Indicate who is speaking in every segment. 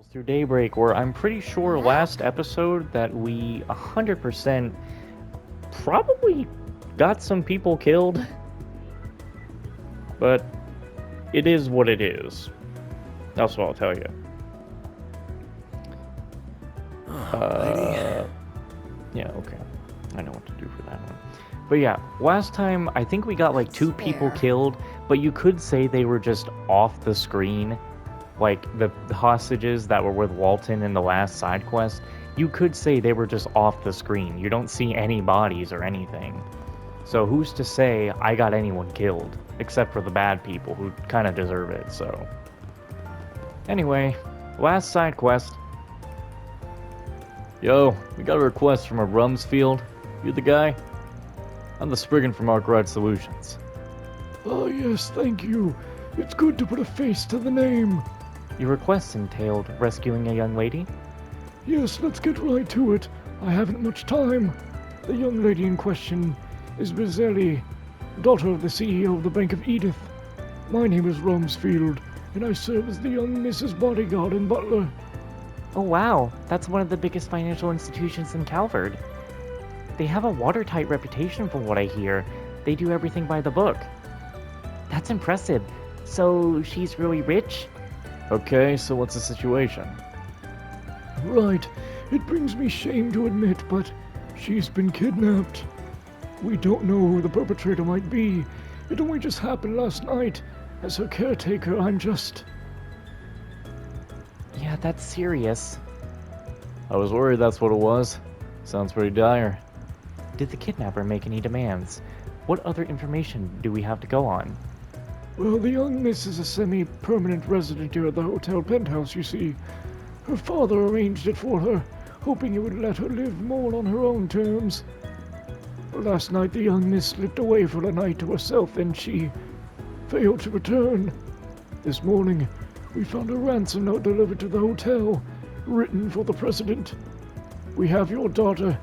Speaker 1: Tales through Daybreak, where I'm pretty sure last episode that we 100% probably got some people killed, but it is what it is. That's what I'll tell you. Yeah, okay. I know what to do for that one. But yeah, last time I think we got like two people killed, but you could say they were just off the screen. Like the hostages that were with Walton in the last side quest, you could say they were just off the screen. You don't see any bodies or anything. So who's to say I got anyone killed? Except for the bad people who kind of deserve it, so. Anyway, last side quest. Yo, we got a request from a Rumsfield. You the guy? I'm the Spriggan from Arkwright Solutions.
Speaker 2: Ah, yes, thank you. It's good to put a face to the name.
Speaker 1: Your request entailed rescuing a young lady?
Speaker 2: Yes, let's get right to it. I haven't much time. The young lady in question is Vizelli, daughter of the CEO of the Bank of Edith. My name is Rumsfield, and I serve as the young Mrs. Bodyguard and butler.
Speaker 1: Oh wow, that's one of the biggest financial institutions in Calvard. They have a watertight reputation from what I hear. They do everything by the book. That's impressive. So she's really rich?
Speaker 2: Okay, so what's the situation? Right. It brings me shame to admit, but she's been kidnapped. We don't know who the perpetrator might be. It only just happened last night. As her caretaker, I'm just...
Speaker 1: Yeah, that's serious.
Speaker 2: I was worried that's what it was. Sounds pretty dire.
Speaker 1: Did the kidnapper make any demands? What other information do we have to go on?
Speaker 2: Well, the young miss is a semi-permanent resident here at the hotel penthouse, you see. Her father arranged it for her, hoping it would let her live more on her own terms. Last night, the young miss slipped away for the night to herself, and she failed to return. This morning, we found a ransom note delivered to the hotel, written for the president. We have your daughter,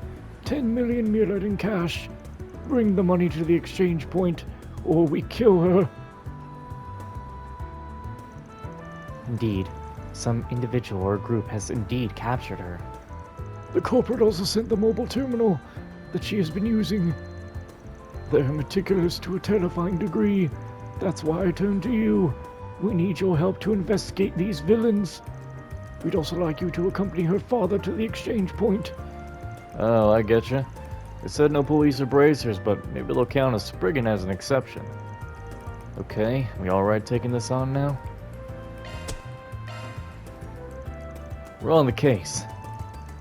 Speaker 2: 10 million millet in cash. Bring the money to the exchange point, or we kill her.
Speaker 1: Indeed, some individual or group has indeed captured her.
Speaker 2: The corporate also sent the mobile terminal that she has been using. They're meticulous to a terrifying degree. That's why I turned to you. We need your help to investigate these villains. We'd also like you to accompany her father to the exchange point.
Speaker 3: Oh, I getcha. They said no police or bracers, but maybe they'll count a Spriggan as an exception. Okay, we alright taking this on now? We're on the case.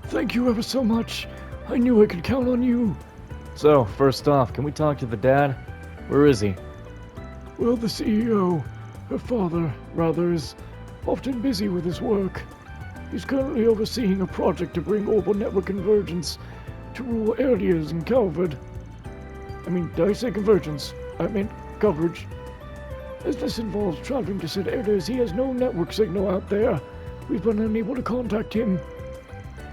Speaker 2: Thank you ever so much. I knew I could count on you.
Speaker 3: So, first off, can we talk to the dad? Where is he?
Speaker 2: Well, the CEO, her father, rather, is often busy with his work. He's currently overseeing a project to bring global network convergence to rural areas in Calvard. Did I say convergence? I meant coverage. As this involves traveling to said areas, he has no network signal out there. We've been unable to contact him.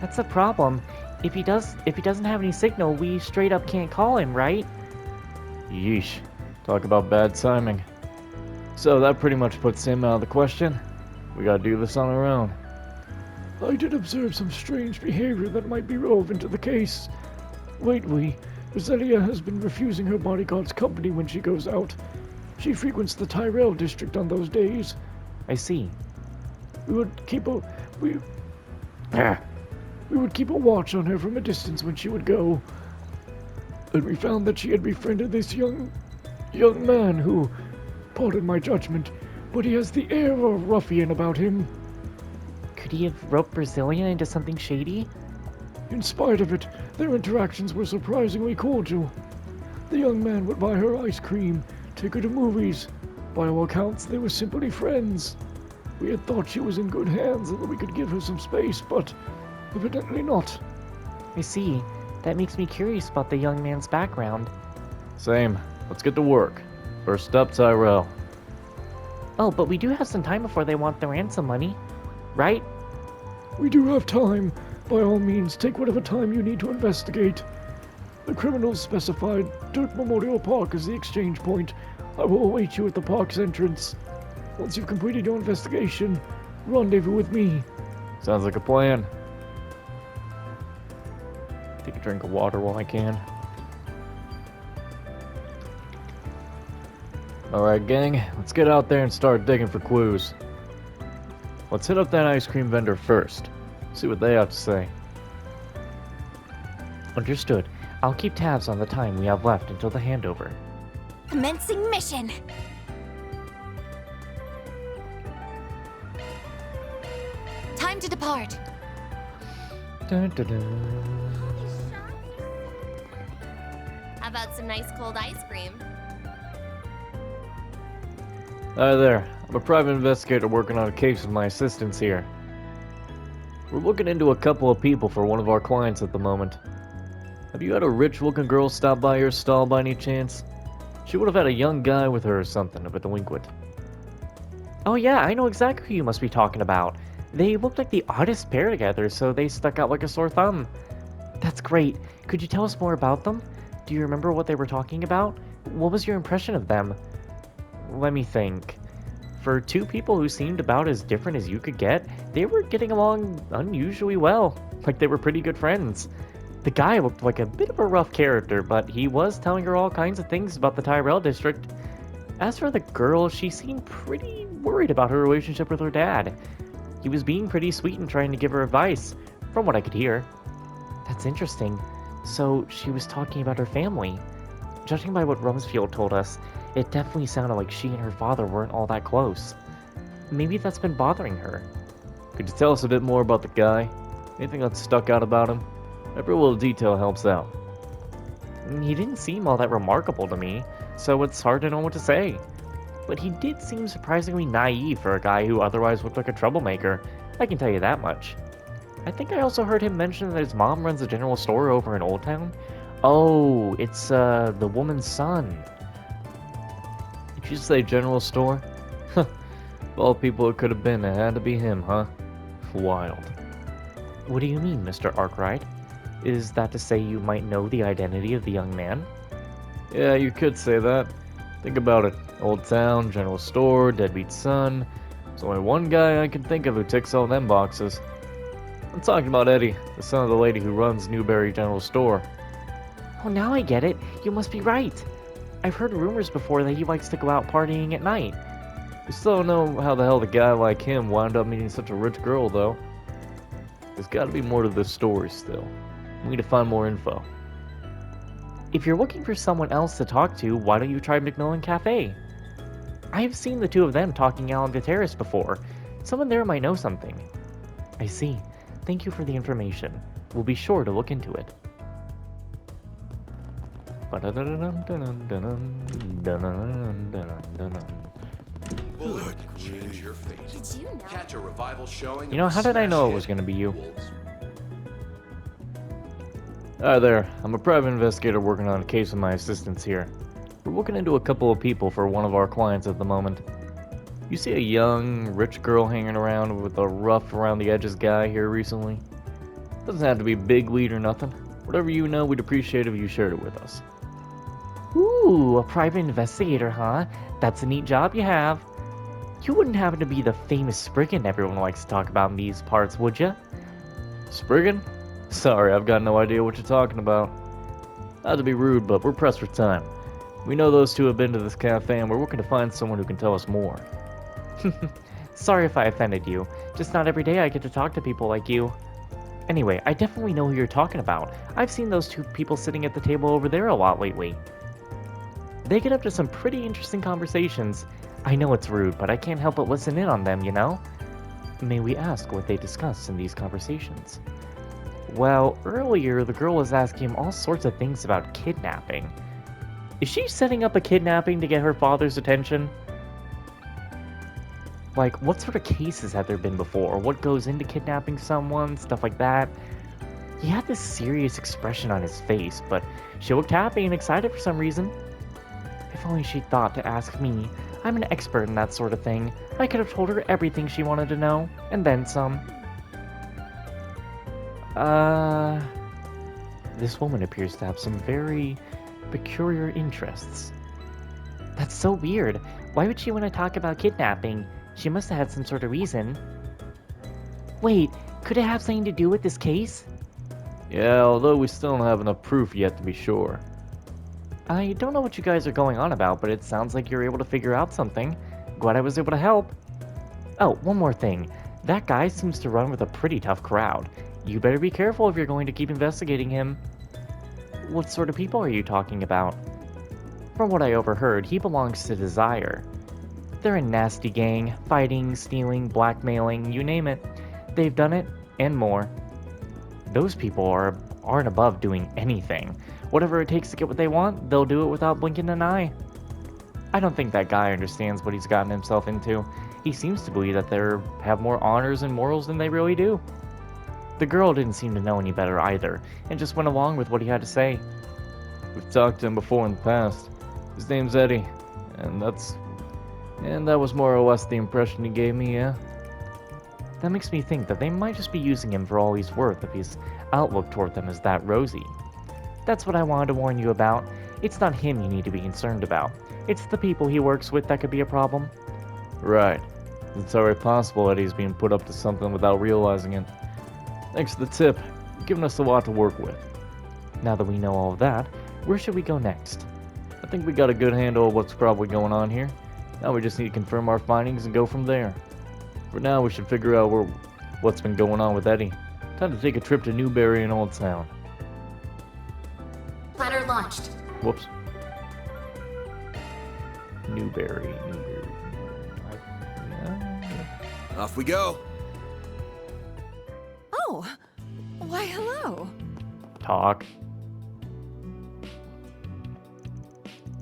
Speaker 1: That's a problem. If he doesn't have any signal, we straight up can't call him, right?
Speaker 3: Yeesh. Talk about bad timing. So that pretty much puts him out of the question. We gotta do this on our own.
Speaker 2: I did observe some strange behavior that might be relevant to the case. Lately, Roselia has been refusing her bodyguard's company when she goes out. She frequents the Tyrell district on those days.
Speaker 1: I see.
Speaker 2: We would keep a watch on her from a distance when she would go. And we found that she had befriended this young man who, pardon my judgment, but he has the air of a ruffian about him.
Speaker 1: Could he have roped Brazilian into something shady?
Speaker 2: In spite of it, their interactions were surprisingly cordial. The young man would buy her ice cream, take her to movies. By all accounts, they were simply friends. We had thought she was in good hands and that we could give her some space, but evidently not.
Speaker 1: I see. That makes me curious about the young man's background.
Speaker 3: Same. Let's get to work. First up, Tyrell.
Speaker 1: Oh, but we do have some time before they want the ransom money, right?
Speaker 2: We do have time. By all means, take whatever time you need to investigate. The criminals specified Dirt Memorial Park as the exchange point. I will await you at the park's entrance. Once you've completed your investigation, rendezvous with me.
Speaker 3: Sounds like a plan. Take a drink of water while I can. Alright, gang, let's get out there and start digging for clues. Let's hit up that ice cream vendor first. See what they have to say.
Speaker 1: Understood. I'll keep tabs on the time we have left until the handover.
Speaker 4: Commencing mission. Time to depart.
Speaker 1: Dun, dun, dun.
Speaker 4: How about some nice cold ice cream?
Speaker 3: Hi there, I'm a private investigator working on a case with my assistants here. We're looking into a couple of people for one of our clients at the moment. Have you had a rich-looking girl stop by your stall by any chance? She would have had a young guy with her or something of a delinquent.
Speaker 1: Oh yeah, I know exactly who you must be talking about. They looked like the oddest pair together, so they stuck out like a sore thumb. That's great. Could you tell us more about them? Do you remember what they were talking about? What was your impression of them? Let me think. For two people who seemed about as different as you could get, they were getting along unusually well. Like they were pretty good friends. The guy looked like a bit of a rough character, but he was telling her all kinds of things about the Tyrell district. As for the girl, she seemed pretty worried about her relationship with her dad. He was being pretty sweet and trying to give her advice, from what I could hear. That's interesting. So she was talking about her family. Judging by what Rumsfeld told us, it definitely sounded like she and her father weren't all that close. Maybe that's been bothering her.
Speaker 3: Could you tell us a bit more about the guy? Anything that stuck out about him? Every little detail helps out.
Speaker 1: He didn't seem all that remarkable to me, so it's hard to know what to say. But he did seem surprisingly naive for a guy who otherwise looked like a troublemaker, I can tell you that much. I think I also heard him mention that his mom runs a general store over in Old Town. Oh, it's the woman's son.
Speaker 3: Did you say general store? Of all people it could have been, it had to be him, huh? Wild.
Speaker 1: What do you mean, Mr. Arkwright? Is that to say you might know the identity of the young man?
Speaker 3: Yeah, you could say that. Think about it. Old town, general store, deadbeat son. There's only one guy I can think of who ticks all them boxes. I'm talking about Eddie, the son of the lady who runs Newberry General Store.
Speaker 1: Oh, now I get it. You must be right. I've heard rumors before that he likes to go out partying at night.
Speaker 3: We still don't know how the hell the guy like him wound up meeting such a rich girl, though. There's gotta be more to this story still. We need to find more info.
Speaker 1: If you're looking for someone else to talk to, why don't you try Macmillan Cafe? I have seen the two of them talking out on the terrace before. Someone there might know something. I see. Thank you for the information. We'll be sure to look into it.
Speaker 5: Bullet change your face.
Speaker 4: Did you know?
Speaker 5: Catch a revival showing.
Speaker 1: You know, how did I know it was gonna be you?
Speaker 3: Hi there, I'm a private investigator working on a case with my assistants here. We're looking into a couple of people for one of our clients at the moment. You see a young, rich girl hanging around with a rough around the edges guy here recently? Doesn't have to be big lead or nothing. Whatever you know, we'd appreciate if you shared it with us.
Speaker 1: Ooh, a private investigator, huh? That's a neat job you have. You wouldn't happen to be the famous Spriggan everyone likes to talk about in these parts, would ya?
Speaker 3: Spriggan? Sorry, I've got no idea what you're talking about. Not to be rude, but we're pressed for time. We know those two have been to this cafe and we're looking to find someone who can tell us more.
Speaker 1: Sorry if I offended you. Just not every day I get to talk to people like you. Anyway, I definitely know who you're talking about. I've seen those two people sitting at the table over there a lot lately. They get up to some pretty interesting conversations. I know it's rude, but I can't help but listen in on them, you know? May we ask what they discuss in these conversations? Well, earlier the girl was asking him all sorts of things about kidnapping. Is she setting up a kidnapping to get her father's attention? Like, what sort of cases have there been before? What goes into kidnapping someone? Stuff like that. He had this serious expression on his face, but she looked happy and excited for some reason. If only she'd thought to ask me. I'm an expert in that sort of thing. I could have told her everything she wanted to know, and then some. This woman appears to have some very peculiar interests. That's so weird. Why would she want to talk about kidnapping? She must have had some sort of reason. Wait, Could it have something to do with this case?
Speaker 3: Yeah, although we still don't have enough proof yet to be sure.
Speaker 1: I don't know what you guys are going on about, but it sounds like you're able to figure out something. Glad I was able to help. Oh, one more thing. That guy seems to run with a pretty tough crowd. You better be careful if you're going to keep investigating him. What sort of people are you talking about? From what I overheard, he belongs to Desire. They're a nasty gang, fighting, stealing, blackmailing, you name it. They've done it, and more. Those people aren't above doing anything. Whatever it takes to get what they want, they'll do it without blinking an eye. I don't think that guy understands what he's gotten himself into. He seems to believe that they have more honors and morals than they really do. The girl didn't seem to know any better either, and just went along with what he had to say.
Speaker 3: We've talked to him before in the past. His name's Eddie, and that was more or less the impression he gave me, yeah?
Speaker 1: That makes me think that they might just be using him for all he's worth if his outlook toward them is that rosy. That's what I wanted to warn you about. It's not him you need to be concerned about. It's the people he works with that could be a problem.
Speaker 3: Right. It's very possible Eddie's being put up to something without realizing it. Thanks for the tip. You've given us a lot to work with.
Speaker 1: Now that we know all of that, where should we go next?
Speaker 3: I think we got a good handle of what's probably going on here. Now we just need to confirm our findings and go from there. For now, we should figure out what's been going on with Eddie. Time to take a trip to Newberry and Old Town.
Speaker 4: Planner launched.
Speaker 3: Whoops.
Speaker 1: Newberry.
Speaker 5: Off we go.
Speaker 6: Oh, why hello.
Speaker 1: Talk.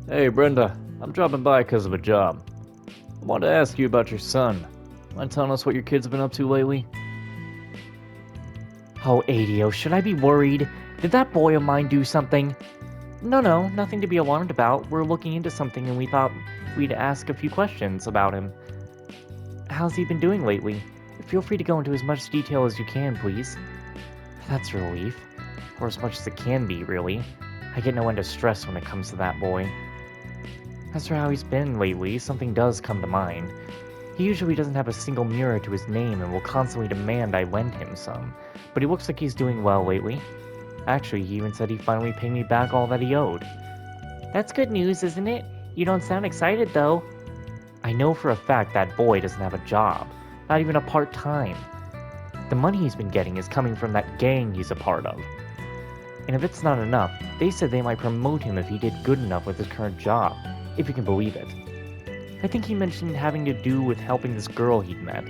Speaker 3: Hey, Brenda. I'm dropping by because of a job. I wanted to ask you about your son. Mind telling us what your kids have been up to lately?
Speaker 1: Oh, Adio, should I be worried? Did that boy of mine do something? No, nothing to be alarmed about. We're looking into something and we thought we'd ask a few questions about him. How's he been doing lately? Feel free to go into as much detail as you can, please. That's a relief. Or as much as it can be, really. I get no end of stress when it comes to that boy. As for how he's been lately, something does come to mind. He usually doesn't have a single mirror to his name and will constantly demand I lend him some, but he looks like he's doing well lately. Actually, he even said he finally paid me back all that he owed. That's good news, isn't it? You don't sound excited, though. I know for a fact that boy doesn't have a job, not even a part-time. The money he's been getting is coming from that gang he's a part of. And if it's not enough, they said they might promote him if he did good enough with his current job, if you can believe it. I think he mentioned having to do with helping this girl he'd met,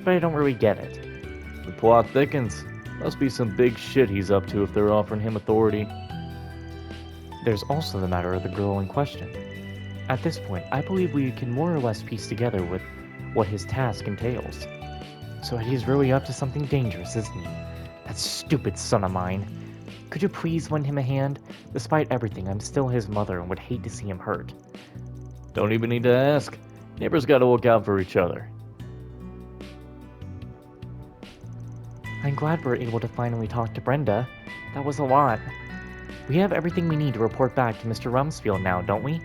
Speaker 1: but I don't really get it.
Speaker 3: The plot thickens. Must be some big shit he's up to if they're offering him authority.
Speaker 1: There's also the matter of the girl in question. At this point, I believe we can more or less piece together with what his task entails. So he's really up to something dangerous, isn't he? That stupid son of mine. Could you please lend him a hand? Despite everything, I'm still his mother and would hate to see him hurt.
Speaker 3: Don't even need to ask. Neighbors gotta look out for each other.
Speaker 1: I'm glad we're able to finally talk to Brenda. That was a lot. We have everything we need to report back to Mr. Rumsfeld now, don't we?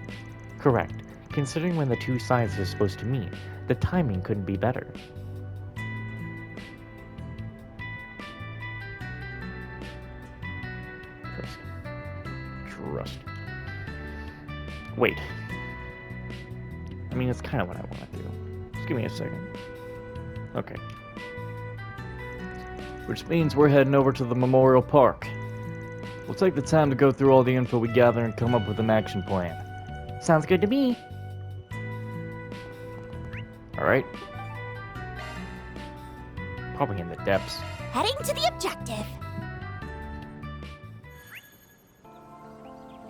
Speaker 1: Correct. Considering when the two sides are supposed to meet, the timing couldn't be better. Trust. Wait. I mean, it's kind of what I want to do. Just give me a second. Okay.
Speaker 3: Which means we're heading over to the Memorial Park. We'll take the time to go through all the info we gather and come up with an action plan.
Speaker 1: Sounds good to me.
Speaker 3: Alright?
Speaker 1: Probably in the depths.
Speaker 4: Heading to the objective.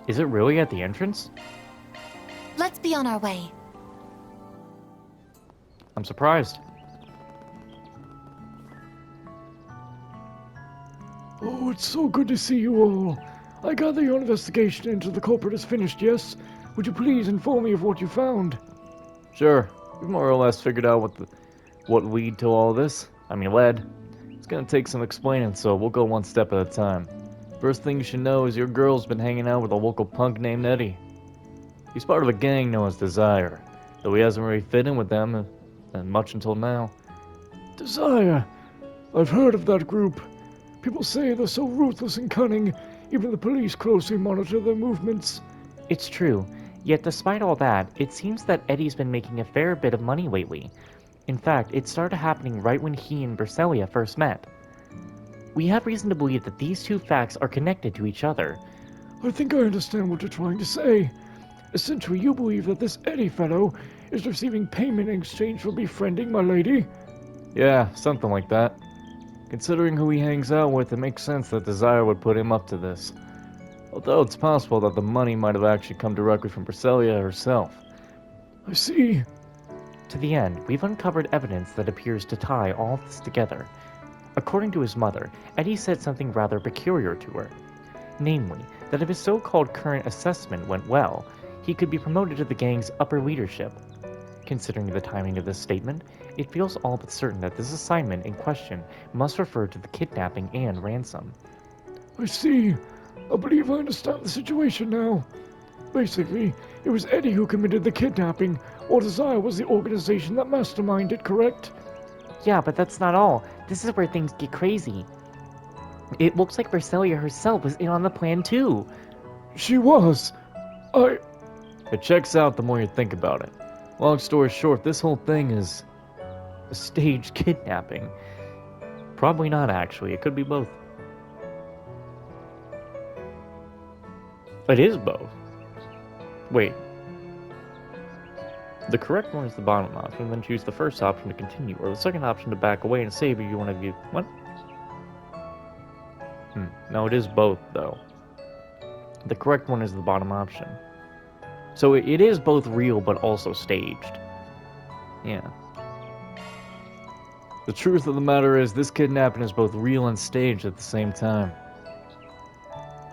Speaker 1: Is it really at the entrance?
Speaker 4: Let's be on our way.
Speaker 1: I'm surprised.
Speaker 2: Oh, it's so good to see you all. I gather your investigation into the culprit is finished, yes? Would you please inform me of what you found?
Speaker 3: Sure. We've more or less figured out what lead to all this. Led. It's gonna take some explaining, so we'll go one step at a time. First thing you should know is your girl's been hanging out with a local punk named Eddie. He's part of a gang known as Desire, though he hasn't really fit in with them and much until now.
Speaker 2: Desire. I've heard of that group. People say they're so ruthless and cunning, even the police closely monitor their movements.
Speaker 1: It's true, yet despite all that, it seems that Eddie's been making a fair bit of money lately. In fact, it started happening right when he and Berselia first met. We have reason to believe that these two facts are connected to each other.
Speaker 2: I think I understand what you're trying to say. Essentially, you believe that this Eddie fellow is receiving payment in exchange for befriending my lady?
Speaker 3: Yeah, something like that. Considering who he hangs out with, it makes sense that Desire would put him up to this. Although it's possible that the money might have actually come directly from Berselia herself.
Speaker 2: I see.
Speaker 1: To the end, we've uncovered evidence that appears to tie all this together. According to his mother, Eddie said something rather peculiar to her. Namely, that if his so-called current assessment went well, he could be promoted to the gang's upper leadership. Considering the timing of this statement, it feels all but certain that this assignment in question must refer to the kidnapping and ransom.
Speaker 2: I see. I believe I understand the situation now. Basically, it was Eddie who committed the kidnapping, while Desire was the organization that masterminded, correct?
Speaker 1: Yeah, but that's not all. This is where things get crazy. It looks like Berselia herself was in on the plan too.
Speaker 2: She was.
Speaker 3: It checks out the more you think about it. Long story short, this whole thing is
Speaker 1: A staged kidnapping. Probably not, actually. It could be both. It is both. Wait. The correct one is the bottom option, then choose the first option to continue, or the second option to back away and save if you want to view. What? No, it is both, though. The correct one is the bottom option. So it is both real, but also staged. Yeah.
Speaker 3: the truth of the matter is this kidnapping is both real and staged at the same time.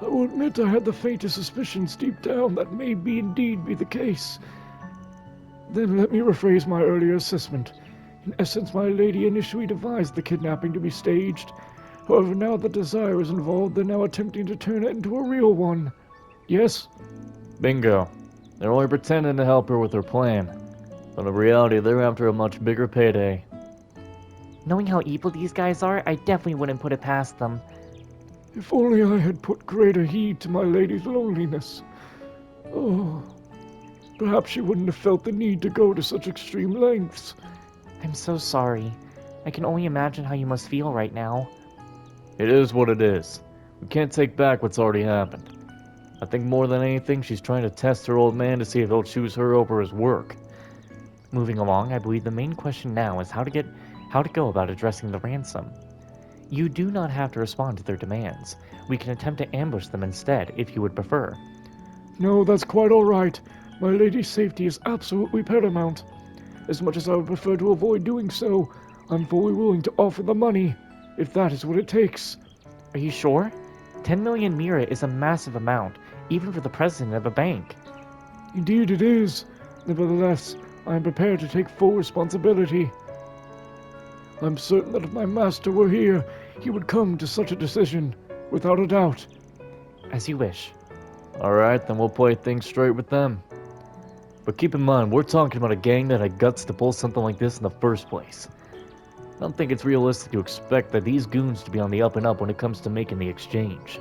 Speaker 2: I will admit I had the faintest suspicions deep down that may indeed be the case. Then let me rephrase my earlier assessment. In essence, my lady initially devised the kidnapping to be staged. However, now that Desire is involved, they're now attempting to turn it into a real one. Yes?
Speaker 3: Bingo. They're only pretending to help her with her plan. But in reality, they're after a much bigger payday.
Speaker 1: Knowing how evil these guys are, I definitely wouldn't put it past them.
Speaker 2: If only I had put greater heed to my lady's loneliness. Oh, perhaps she wouldn't have felt the need to go to such extreme lengths.
Speaker 1: I'm so sorry. I can only imagine how you must feel right now.
Speaker 3: It is what it is. We can't take back what's already happened. I think more than anything, she's trying to test her old man to see if he'll choose her over his work.
Speaker 1: Moving along, I believe the main question now is how to go about addressing the ransom. You do not have to respond to their demands. We can attempt to ambush them instead, if you would prefer.
Speaker 2: No, that's quite all right. My lady's safety is absolutely paramount. As much as I would prefer to avoid doing so, I'm fully willing to offer the money, if that is what it takes.
Speaker 1: Are you sure? 10 million mira is a massive amount, even for the president of a bank.
Speaker 2: Indeed it is. Nevertheless, I am prepared to take full responsibility. I'm certain that if my master were here, he would come to such a decision, without a doubt.
Speaker 1: As you wish.
Speaker 3: Alright, then we'll play things straight with them. But keep in mind, we're talking about a gang that had guts to pull something like this in the first place. I don't think it's realistic to expect that these goons to be on the up and up when it comes to making the exchange.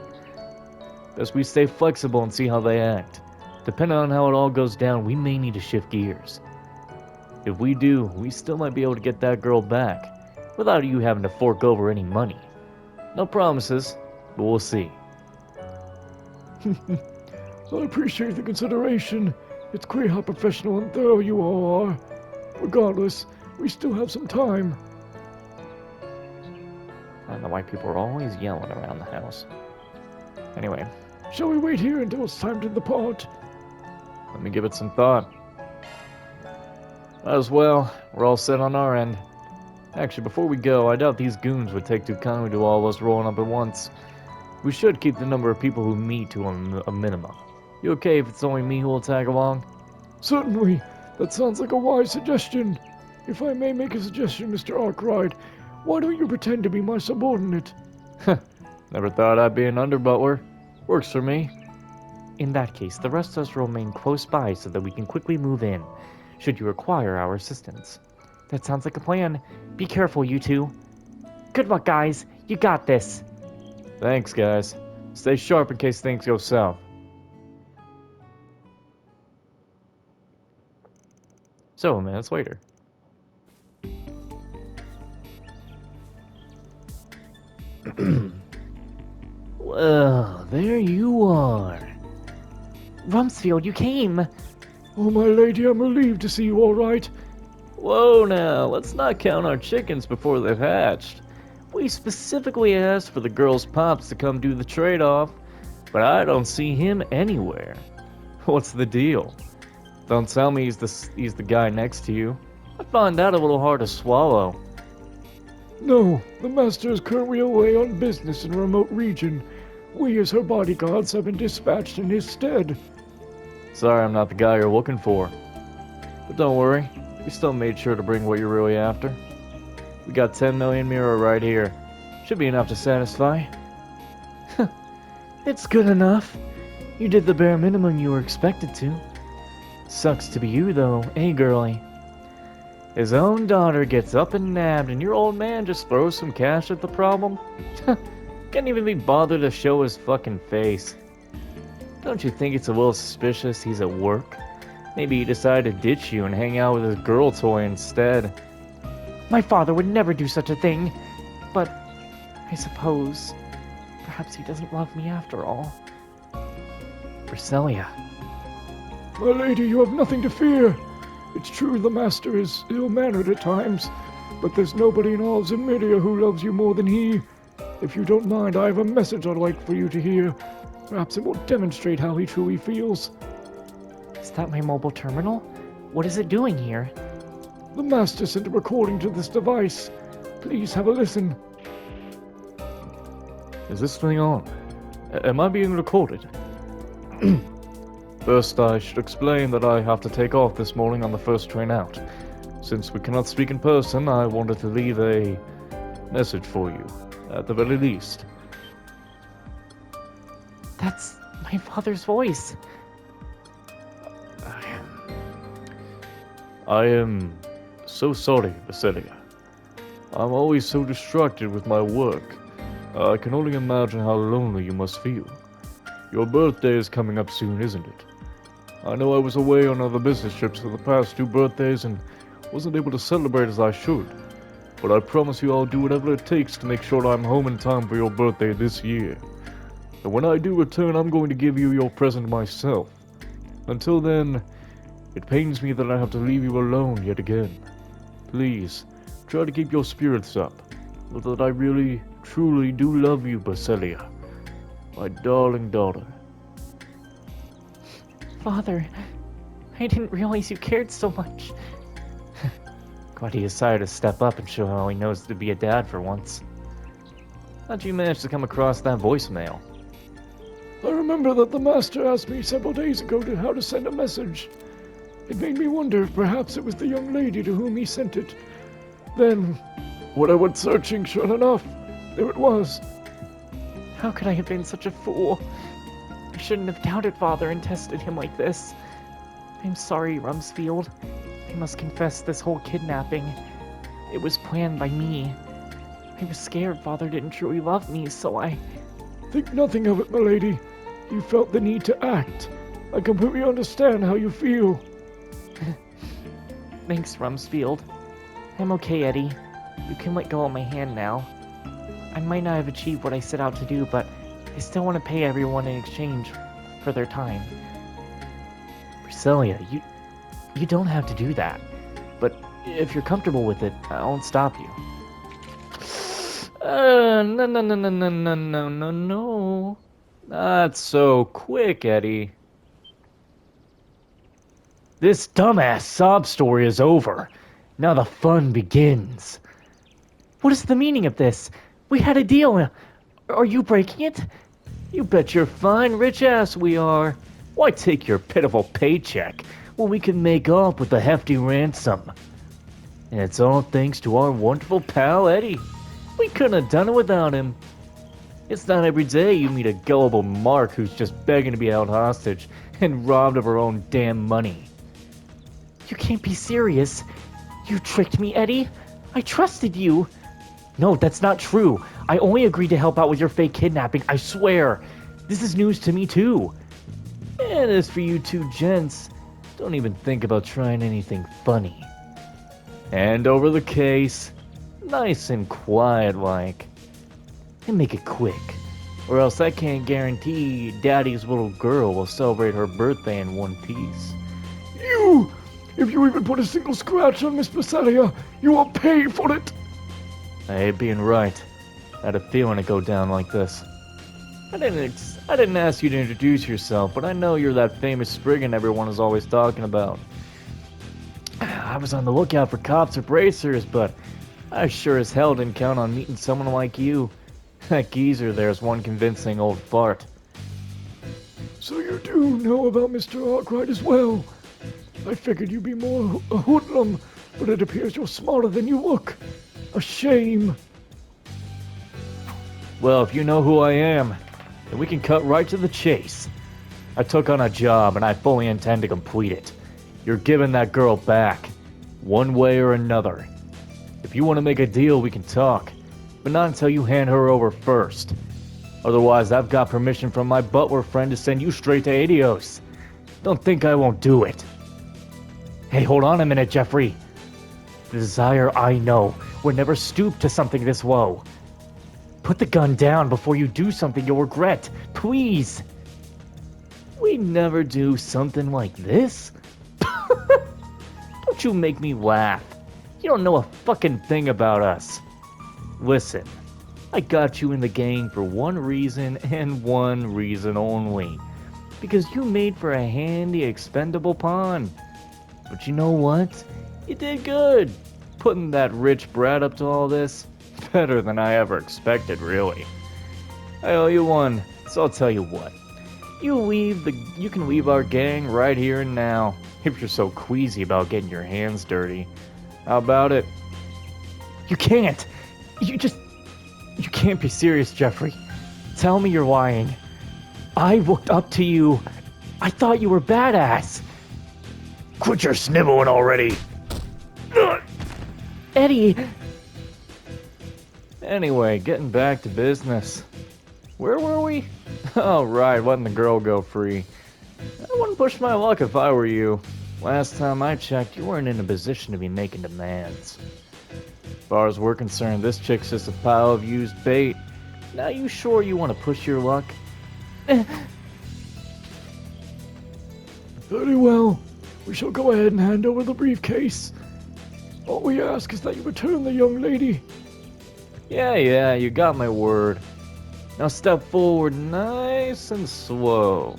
Speaker 3: Best we stay flexible and see how they act. Depending on how it all goes down, we may need to shift gears. If we do, we still might be able to get that girl back, without you having to fork over any money. No promises, but we'll see.
Speaker 2: I appreciate the consideration. It's queer how professional and thorough you all are. Regardless, we still have some time.
Speaker 1: I don't know why people are always yelling around the house. Anyway,
Speaker 2: Shall we wait here until it's time to depart?
Speaker 3: Let me give it some thought. As well, we're all set on our end. Actually, before we go, I doubt these goons would take too kindly to all of us rolling up at once. We should keep the number of people who meet to a minimum. You okay if it's only me who will tag along?
Speaker 2: Certainly. That sounds like a wise suggestion. If I may make a suggestion, Mr. Arkwright, why don't you pretend to be my subordinate?
Speaker 3: Never thought I'd be an under-butler. Works for me.
Speaker 1: in that case, the rest of us will remain close by so that we can quickly move in, should you require our assistance. That sounds like a plan. Be careful, you two. Good luck, guys. You got this.
Speaker 3: Thanks, guys. Stay sharp in case things go south. Several minutes later.
Speaker 1: Well, there you are. Rumsfeld, you came.
Speaker 2: Oh, my lady, I'm relieved to see you all right.
Speaker 3: Whoa now, let's not count our chickens before they've hatched. We specifically asked for the girl's pops to come do the trade-off, but I don't see him anywhere. What's the deal? Don't tell me he's the guy next to you. I find that a little hard to swallow.
Speaker 2: No, the master is currently away on business in a remote region. We, as her bodyguards, have been dispatched in his stead.
Speaker 3: Sorry I'm not the guy you're looking for. But don't worry, we still made sure to bring what you're really after. We got 10 million mirror right here. Should be enough to satisfy.
Speaker 1: It's good enough. You did the bare minimum you were expected to. Sucks to be you, though, eh, girlie? His own daughter gets up and nabbed, and your old man just throws some cash at the problem? Can't even be bothered to show his fucking face. Don't you think it's a little suspicious he's at work? Maybe he decided to ditch you and hang out with his girl toy instead. My father would never do such a thing. But I suppose perhaps he doesn't love me after all. Briselia.
Speaker 2: My lady, you have nothing to fear. It's true the master is ill-mannered at times, but there's nobody in all Zemiria who loves you more than he. If you don't mind, I have a message I'd like for you to hear. Perhaps it will demonstrate how he truly feels.
Speaker 1: Is that my mobile terminal? What is it doing here?
Speaker 2: The master sent a recording to this device. Please have a listen.
Speaker 3: Is this thing on? Am I being recorded? First, I should explain that I have to take off this morning on the first train out. Since we cannot speak in person, I wanted to leave a message for you, at the very least.
Speaker 1: That's my father's voice.
Speaker 3: I am so sorry, Briselia. I'm always so distracted with my work. I can only imagine how lonely you must feel. Your birthday is coming up soon, isn't it? I know I was away on other business trips for the past 2 birthdays and wasn't able to celebrate as I should. But I promise you I'll do whatever it takes to make sure I'm home in time for your birthday this year. And when I do return, I'm going to give you your present myself. Until then, it pains me that I have to leave you alone yet again. Please, try to keep your spirits up. Know that I really, truly do love you, Briselia. My darling daughter.
Speaker 1: Father, I didn't realize you cared so much. Glad he decided to step up and show how he knows to be a dad for once. How'd you manage to come across that voicemail?
Speaker 2: I remember that the master asked me several days ago how to send a message. It made me wonder if perhaps it was the young lady to whom he sent it. Then, when I went searching, sure enough, there it was.
Speaker 1: How could I have been such a fool? I shouldn't have doubted Father and tested him like this. I'm sorry, Rumsfeld. I must confess this whole kidnapping. It was planned by me. I was scared Father didn't truly love me, so I...
Speaker 2: Think nothing of it, my lady. You felt the need to act. I completely understand how you feel.
Speaker 1: Thanks, Rumsfeld. I'm okay, Eddie. You can let go of my hand now. I might not have achieved what I set out to do, but I still want to pay everyone in exchange for their time. Briselia, you don't have to do that. But if you're comfortable with it, I won't stop you.
Speaker 3: No. Not so quick, Eddie.
Speaker 1: This dumbass sob story is over. Now the fun begins. What is the meaning of this? We had a deal. Are you breaking it?
Speaker 3: You bet your fine rich ass we are. Why take your pitiful paycheck when we can make off with a hefty ransom? And it's all thanks to our wonderful pal Eddie. We couldn't have done it without him. It's not every day you meet a gullible mark who's just begging to be held hostage and robbed of her own damn money.
Speaker 1: You can't be serious. You tricked me, Eddie. I trusted you. No, that's not true. I only agreed to help out with your fake kidnapping, I swear. This is news to me too.
Speaker 3: And as for you two gents, don't even think about trying anything funny. Hand over the case, nice and quiet like. And make it quick, or else I can't guarantee Daddy's little girl will celebrate her birthday in one piece.
Speaker 2: You! If you even put a single scratch on Miss Passalia, you will pay for it!
Speaker 3: I hate being right. I had a feeling it'd go down like this. I didn't ask you to introduce yourself, but I know you're that famous spriggan everyone is always talking about. I was on the lookout for cops or bracers, but I sure as hell didn't count on meeting someone like you. That geezer there's one convincing old fart.
Speaker 2: So you do know about Mr. Arkwright as well. I figured you'd be more a hoodlum, but it appears you're smarter than you look. A shame.
Speaker 3: Well, if you know who I am, then we can cut right to the chase. I took on a job and I fully intend to complete it. You're giving that girl back, one way or another. If you want to make a deal, we can talk, but not until you hand her over first. Otherwise, I've got permission from my butler friend to send you straight to Adios. Don't think I won't do it.
Speaker 1: Hey, hold on a minute, Jeffrey. The desire I know would never stoop to something this low. Put the gun down before you do something you'll regret, please.
Speaker 3: We never do something like this? Don't you make me laugh. You don't know a fucking thing about us. Listen, I got you in the gang for one reason and one reason only. Because you made for a handy, expendable pawn. But you know what? You did good. Putting that rich brat up to all this. Better than I ever expected, really. I owe you one, so I'll tell you what. You can leave our gang right here and now, if you're so queasy about getting your hands dirty. How about it?
Speaker 1: You can't! You can't be serious, Jeffrey. Tell me you're lying. I looked up to you. I thought you were badass.
Speaker 2: Quit your sniveling already!
Speaker 1: Eddie!
Speaker 3: Anyway, getting back to business. Where were we? Oh, right, letting the girl go free. I wouldn't push my luck if I were you. Last time I checked, you weren't in a position to be making demands. As far as we're concerned, this chick's just a pile of used bait. Now you sure you want to push your luck?
Speaker 2: Very well. We shall go ahead and hand over the briefcase. All we ask is that you return the young lady.
Speaker 3: Yeah, you got my word. Now step forward nice and slow.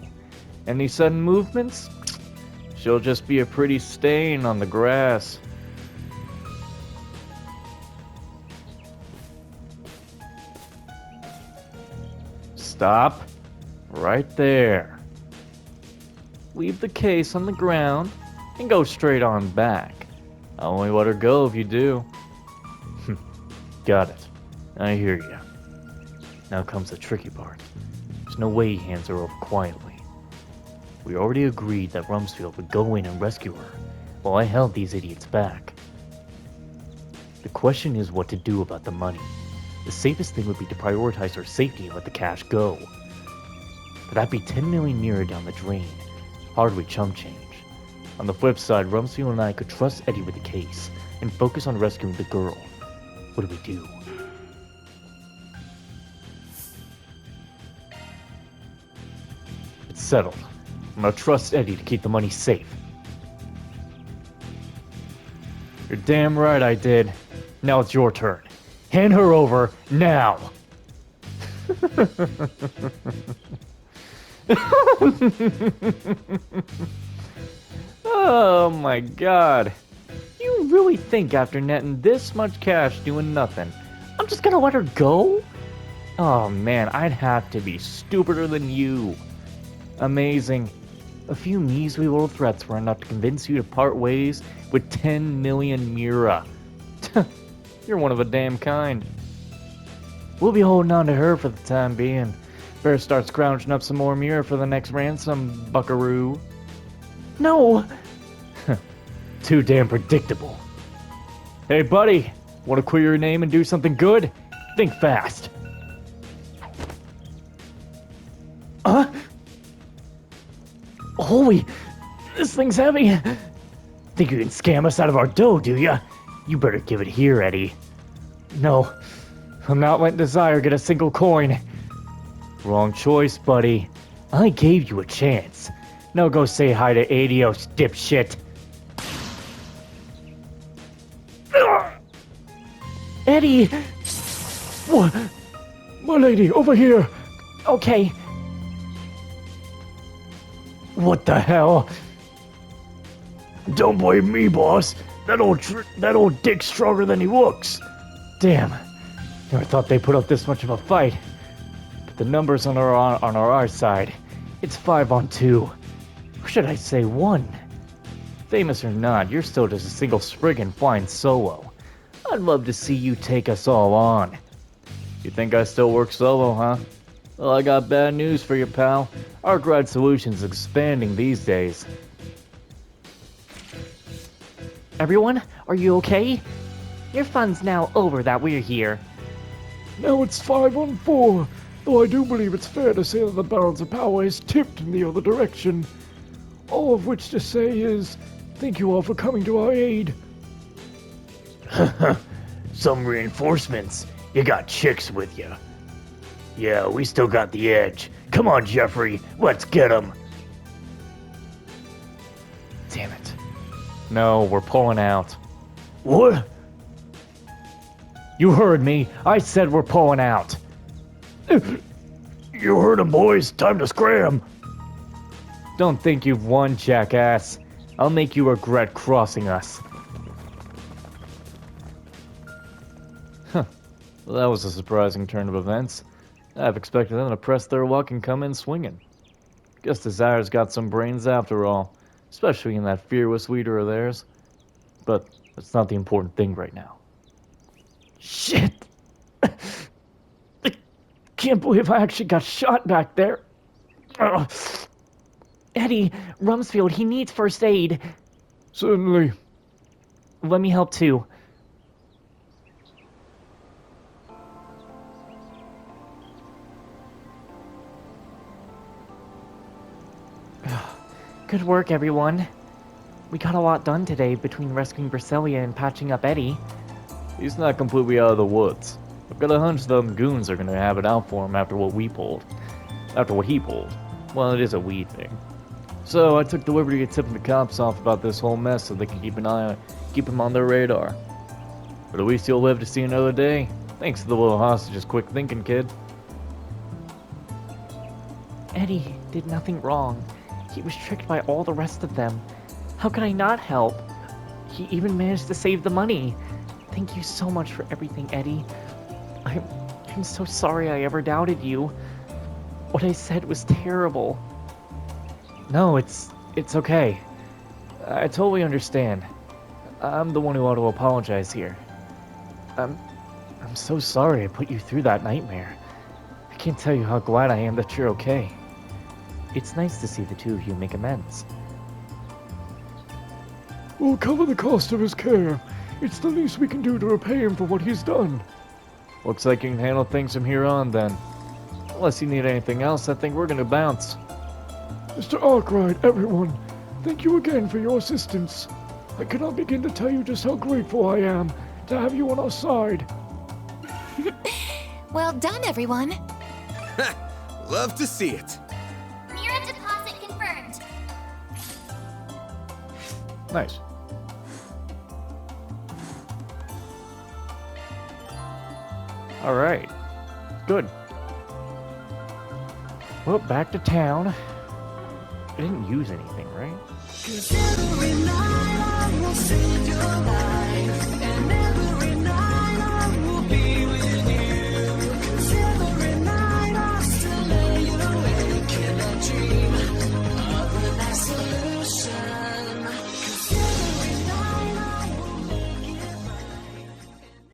Speaker 3: Any sudden movements? She'll just be a pretty stain on the grass. Stop. Right there. Leave the case on the ground and go straight on back. I'll only let her go if you do. Got it. I hear you. Now comes the tricky part. There's no way he hands her over quietly. We already agreed that Rumsfeld would go in and rescue her, while I held these idiots back. The question is what to do about the money. The safest thing would be to prioritize her safety and let the cash go. But that'd be 10 million mirror down the drain. Hardly chump change. On the flip side, Rumsfeld and I could trust Eddie with the case, and focus on rescuing the girl. What do we do? It's settled. I'm gonna trust Eddie to keep the money safe. You're damn right I did. Now it's your turn. Hand her over, now! Oh my god. You really think after netting this much cash doing nothing, I'm just gonna let her go? Oh man, I'd have to be stupider than you. Amazing. A few measly little threats were enough to convince you to part ways with 10 million Mira. You're one of a damn kind. We'll be holding on to her for the time being. Better start scrounging up some more Mira for the next ransom, buckaroo.
Speaker 1: No!
Speaker 3: Too damn predictable. Hey buddy, Want to quit your name and do something good? Think fast.
Speaker 1: Huh? Holy, this thing's heavy. Think you can scam us out of our dough, do ya? You better give it here, Eddie. No, I'm not letting Desire get a single coin. Wrong choice, buddy. I gave you a chance. Now go say hi to Adios, dipshit. Eddie!
Speaker 2: What? My lady, over here!
Speaker 1: Okay. What the hell?
Speaker 2: Don't blame me, boss. That old dick's stronger than he looks.
Speaker 1: Damn. Never thought they put up this much of a fight. But the numbers on our side. It's 5 on 2. Or should I say 1? Famous or not, you're still just a single spriggan flying solo. I'd love to see you take us all on.
Speaker 3: You think I still work solo, huh? Well, I got bad news for you, pal. ArcRide Solutions is expanding these days.
Speaker 1: Everyone, are you okay? Your fun's now over that we're here.
Speaker 2: Now it's 5 on 4, though I do believe it's fair to say that the balance of power is tipped in the other direction. All of which to say is, thank you all for coming to our aid.
Speaker 1: Some reinforcements. You got chicks with you. Yeah, we still got the edge. Come on, Jeffrey, let's get him. Damn it. No, we're pulling out. What? You heard me. I said we're pulling out.
Speaker 2: You heard him, boys. Time to scram.
Speaker 1: Don't think you've won, jackass. I'll make you regret crossing us.
Speaker 3: Well, that was a surprising turn of events. I've expected them to press their luck and come in swinging. Guess Desire's got some brains after all, especially in that fearless leader of theirs. But that's not the important thing right now.
Speaker 1: Shit! I can't believe I actually got shot back there. Ugh. Eddie, Rumsfeld, he needs first aid.
Speaker 2: Certainly.
Speaker 1: Let me help too. Good work, everyone. We got a lot done today between rescuing Briselia and patching up Eddie.
Speaker 3: He's not completely out of the woods. I've got a hunch them goons are gonna have it out for him after what he pulled. Well, it is a we thing. So I took the liberty of tipping the cops off about this whole mess so they can keep him on their radar. But at least he'll live to see another day. Thanks to the little hostage's quick thinking, kid.
Speaker 1: Eddie did nothing wrong. He was tricked by all the rest of them. How could I not help? He even managed to save the money. Thank you so much for everything, Eddie. I'm so sorry I ever doubted you. What I said was terrible. No, it's okay. I totally understand. I'm the one who ought to apologize here. I'm so sorry I put you through that nightmare. I can't tell you how glad I am that you're okay. It's nice to see the two of you make amends.
Speaker 2: We'll cover the cost of his care. It's the least we can do to repay him for what he's done.
Speaker 3: Looks like you can handle things from here on, then. Unless you need anything else, I think we're gonna bounce.
Speaker 2: Mr. Arkwright, everyone, thank you again for your assistance. I cannot begin to tell you just how grateful I am to have you on our side.
Speaker 4: Well done, everyone.
Speaker 5: Love to see it.
Speaker 4: Mirror deposit confirmed.
Speaker 3: Nice.
Speaker 1: Alright. Good. Well, back to town. I didn't use anything, right?
Speaker 7: 'Cause every night I will save your life, and every